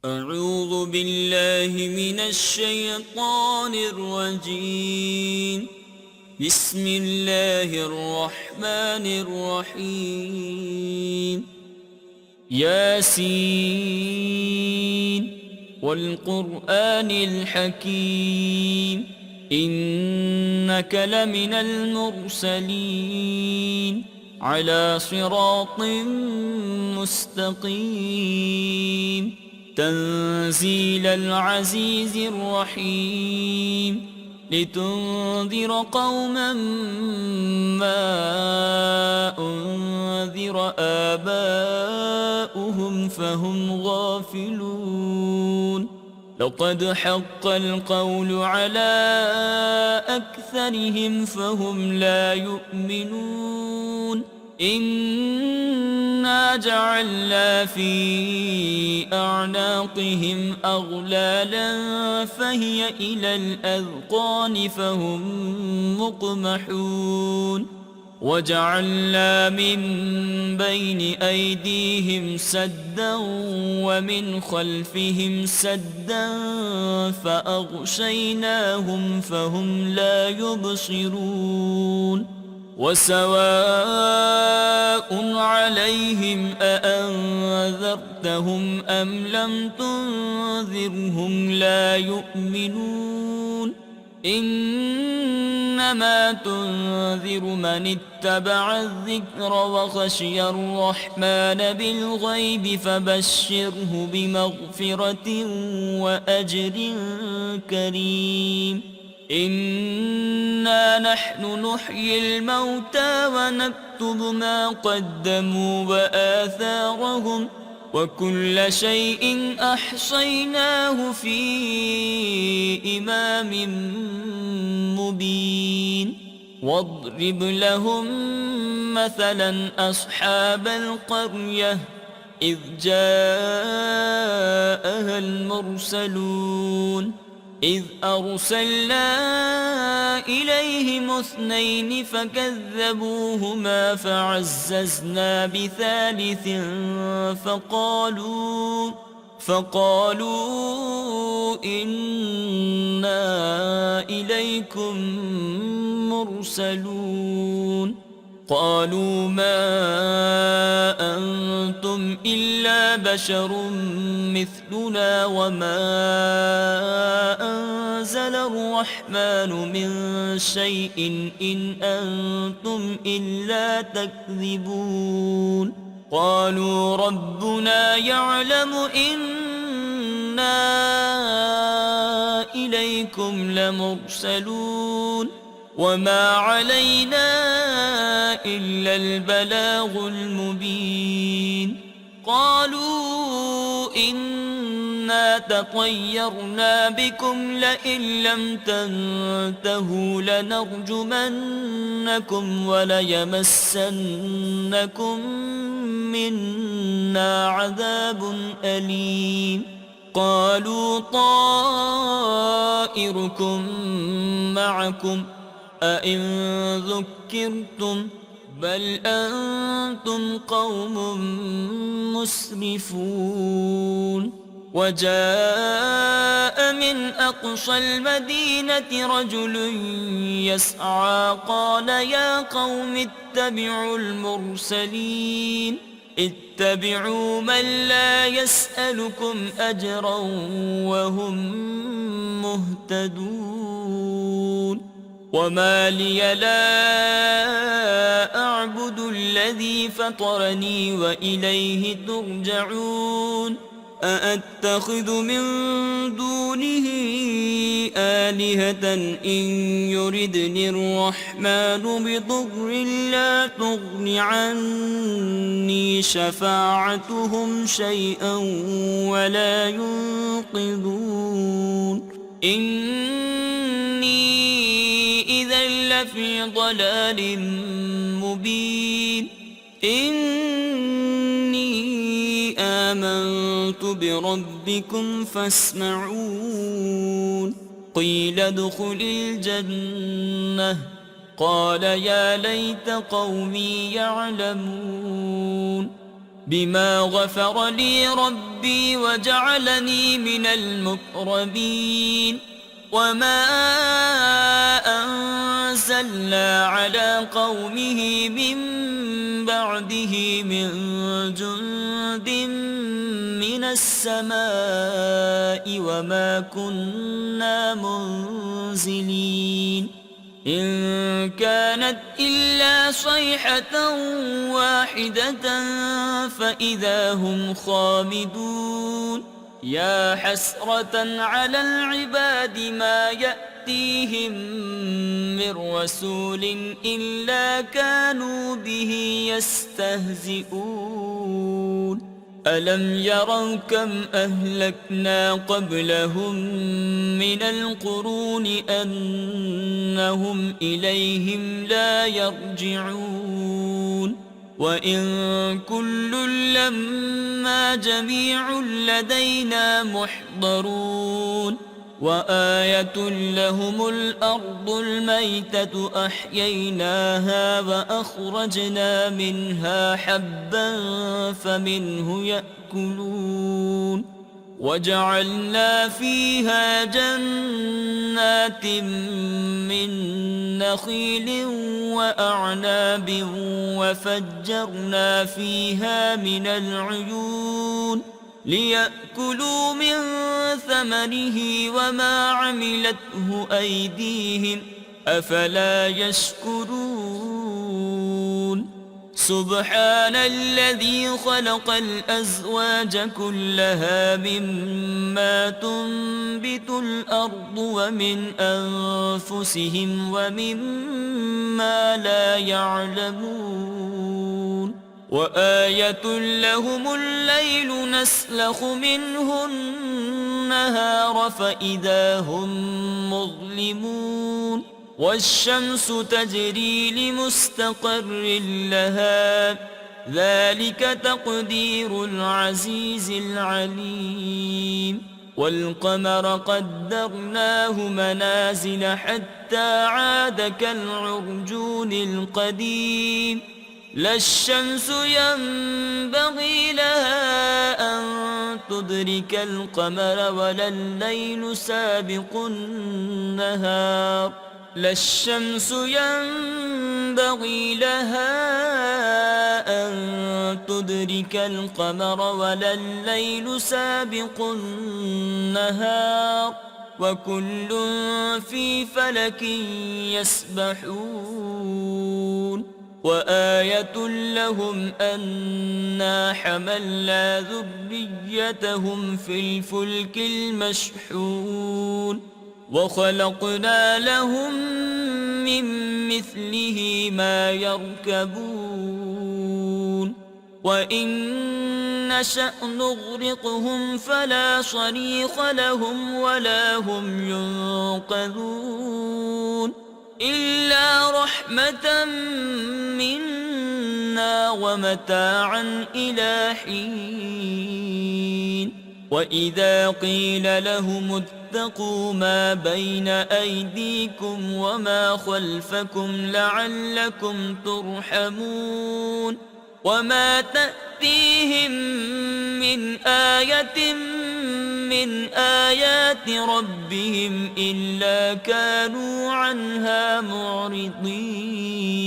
أعوذ بالله من الشيطان الرجيم. بسم الله الرحمن الرحيم. ياسين والقرآن الحكيم إنك لمن المرسلين على صراط مستقيم تنزيل العزيز الرحيم لتنذر قوما ما أنذر آباؤهم فهم غافلون. لقد حق القول على أكثرهم فهم لا يؤمنون. إنا جعلنا في أعناقهم أغلالا فهي إلى الأذقان فهم مقمحون. وجعلنا من بين أيديهم سدا ومن خلفهم سدا فأغشيناهم فهم لا يبصرون. وسواء عليهم أأنذرتهم أم لم تنذرهم لا يؤمنون. إنما تنذر من اتبع الذكر وخشي الرحمن بالغيب فبشره بمغفرة وأجر كريم. إنا نحن نحيي الموتى ونكتب ما قدموا وآثارهم وكل شيء أحصيناه في إمام مبين. واضرب لهم مثلا أصحاب القرية إذ جاءها المرسلون إذ أرسلنا إليهم 2 فكذبوهما فعززنا بثالث فقالوا إنا إليكم مرسلون. قالوا ما أنتم إلا بشر مثلنا وما أنزل الرحمن من شيء إن أنتم إلا تكذبون. قالوا ربنا يعلم إنا إليكم لمرسلون وما علينا إلا البلاغ المبين. قالوا إنا تطيرنا بكم لئن لم تنتهوا لنرجمنكم وليمسنكم منا عذاب أليم. قالوا طائركم معكم أئن ذكرتم بل أنتم قوم مسرفون. وجاء من أقصى المدينة رجل يسعى قال يا قوم اتبعوا المرسلين اتبعوا من لا يسألكم أجرا وهم مهتدون. وما لي لا أعبد الذي فطرني وإليه ترجعون. أأتخذ من دونه آلهة إن يردني الرحمن بضر لا تغن عني شفاعتهم شيئا ولا ينقذون. إني إذا لفي ضلال مبين. إني آمنت بربكم فاسمعون. قيل ادخل الجنة قال يا ليت قومي يعلمون. بما غفر لي ربي وجعلني من المكرمين وما أنزلنا على قومه من بعده من جند من السماء وما كنا منزلين إن كانت إلا صيحة واحدة فإذا هم خامدون يا حسرة على العباد ما يأتيهم من رسول إلا كانوا به يستهزئون ألم يروا كم أهلكنا قبلهم من القرون أنهم إليهم لا يرجعون وإن كل لما جميع لدينا محضرون وآية لهم الأرض الميتة أحييناها وأخرجنا منها حبا فمنه يأكلون وجعلنا فيها جنات من نخيل وأعناب وفجرنا فيها من العيون ليأكلوا من ثمره وما عملته أيديهم أفلا يشكرون سبحان الذي خلق الأزواج كلها مما تنبت الأرض ومن أنفسهم ومما لا يعلمون وآية لهم الليل نسلخ منه النهار فإذا هم مظلمون والشمس تجري لمستقر لها ذلك تقدير العزيز العليم والقمر قدرناه منازل حتى عاد كالعرجون القديم لا الشمس ينبغي لها أن تدرك القمر ولا الليل سابق النهار لا الشمس ينبغي لها أن تدرك القمر ولا الليل سابق النهار وكل في فلك يسبحون وآية لهم أنا حملنا ذريتهم في الفلك المشحون وخلقنا لهم من مثله ما يركبون وإن نشأ نغرقهم فلا صريخ لهم ولا هم ينقذون إلا رحمة منا ومتاعا إلى حين وإذا قيل لهم اتقوا ما بين أيديكم وما خلفكم لعلكم ترحمون وما تأتيهم من آية من آيات ربهم إلا كانوا عنها معرضين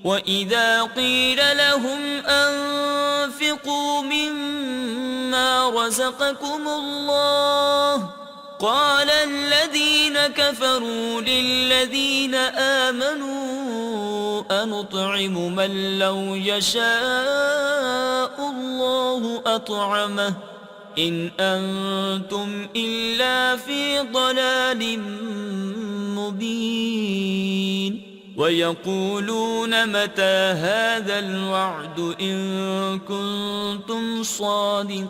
وإذا قيل لهم أنفقوا مما رزقكم الله قال الذين كفروا للذين آمنوا أنطعم من لو يشاء الله أطعمه إن أنتم إلا في ضلال مبين ويقولون متى هذا الوعد إن كنتم صادقين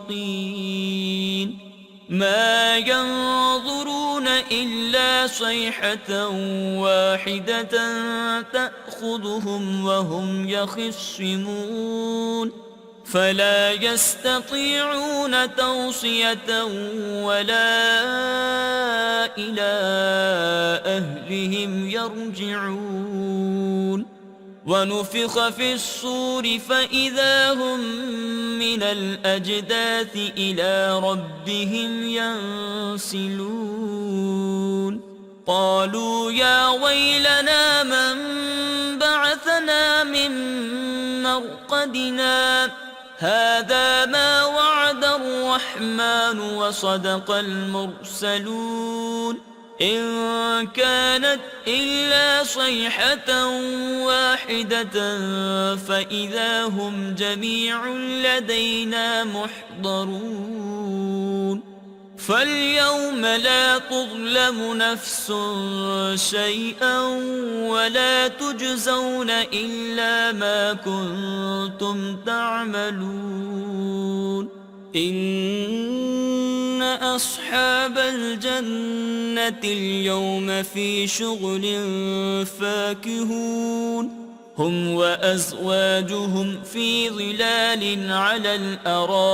ما ينظرون إلا صيحة واحدة تأخذهم وهم يخصمون فلا يستطيعون توصية ولا إلى أهلهم يرجعون ونفخ في الصور فإذا هم من الأجداث إلى ربهم ينسلون قالوا يا ويلنا من بعثنا من مرقدنا هذا ما وعد الرحمن وصدق المرسلون إن كانت إلا صيحة واحدة فإذا هم جميع لدينا محضرون فاليوم لا تظلم نفس شيئا ولا تجزون إلا ما كنتم تعملون إن أصحاب الجنة اليوم في شغل فاكهون هم وأزواجهم في ظلال على الأرائك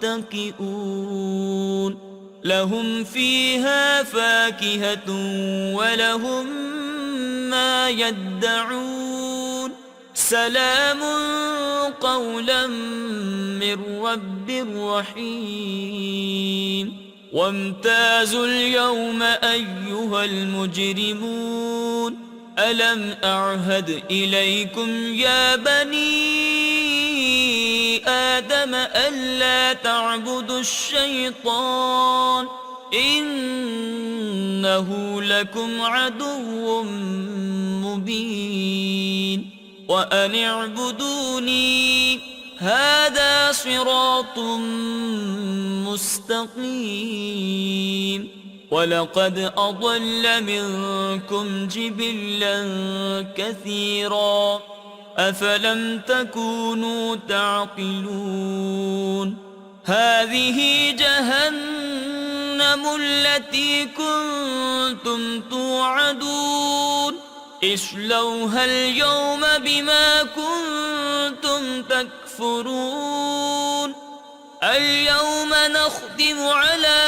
متكئون لهم فيها فاكهة ولهم ما يدعون سلام قولا من رب رحيم وامتازوا اليوم أيها المجرمون ألم أعهد إليكم يا بني آدم ألا تعبدوا الشيطان إنه لكم عدو مبين وأن اعبدوني هذا صراط مستقيم ولقد أضل منكم جبلا كثيرا أفلم تكونوا تعقلون هذه جهنم التي كنتم توعدون اصلوها اليوم بما كنتم تكفرون اليوم نختم على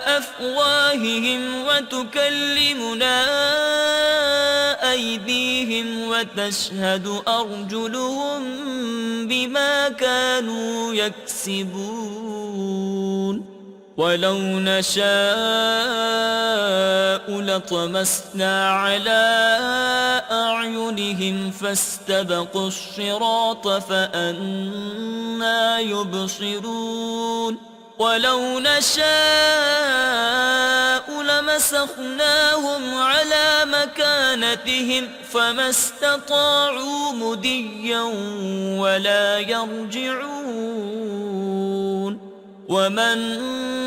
أفواههم وتكلمنا أيديهم وتشهد أرجلهم بما كانوا يكسبون ولو نشاء لطمسنا على أعينهم فاستبقوا الصراط فأنى يبصرون ولو نشاء لمسخناهم على مكانتهم فما استطاعوا مديا ولا يرجعون ومن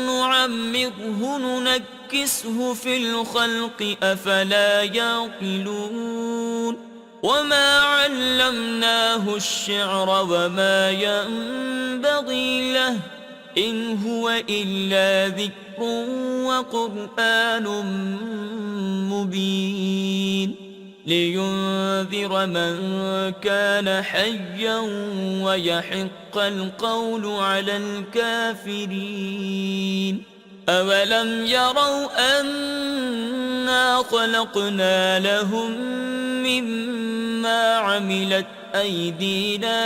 نعمره ننكسه في الخلق أفلا يعقلون وما علمناه الشعر وما ينبغي له إن هو إلا ذكر وقرآن مبين لينذر من كان حيا ويحق القول على الكافرين أولم يروا أنا خلقنا لهم مما عملت أيدينا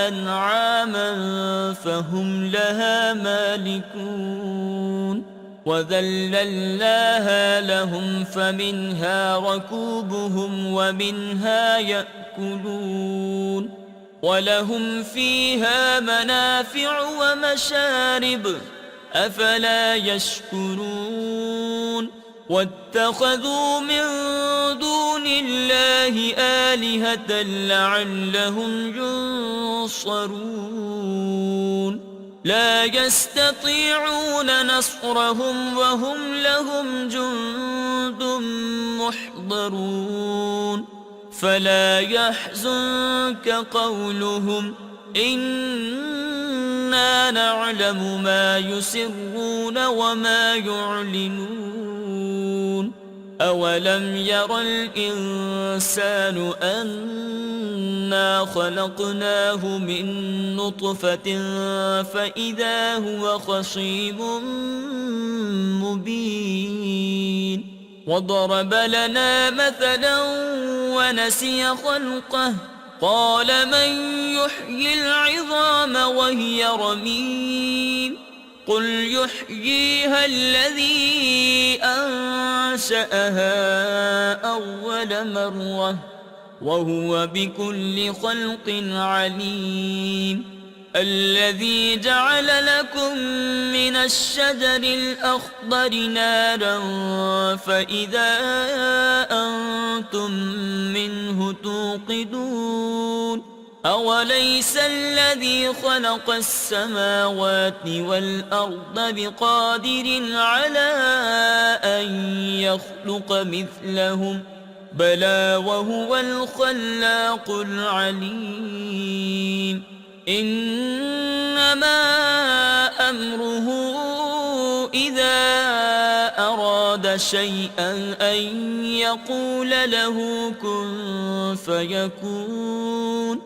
أنعاما فهم لها مالكون وذللناها لهم فمنها ركوبهم ومنها يأكلون ولهم فيها منافع ومشارب أفلا يشكرون واتخذوا من دون الله آلهة لعلهم ينصرون لا يستطيعون نصرهم وهم لهم جند محضرون فلا يحزنك قولهم إنا نعلم ما يسرون وما يعلنون أولم ير الإنسان أنا خلقناه من نطفة فإذا هو خصيم مبين وضرب لنا مثلا ونسي خلقه قال من يحيي العظام وهي رميم قل يحييها الذي أنشأها أول مرة وهو بكل خلق عليم الذي جعل لكم من الشجر الأخضر نارا فإذا أنتم منه توقدون أوليس الذي خلق السماوات والأرض بقادر على أن يخلق مثلهم بلى وهو الخلاق العليم إنما أمره إذا أراد شيئا أن يقول له كن فيكون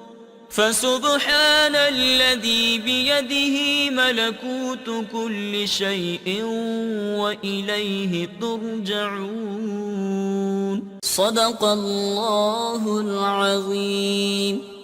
فسبحان الذي بيده ملكوت كل شيء وإليه ترجعون صدق الله العظيم.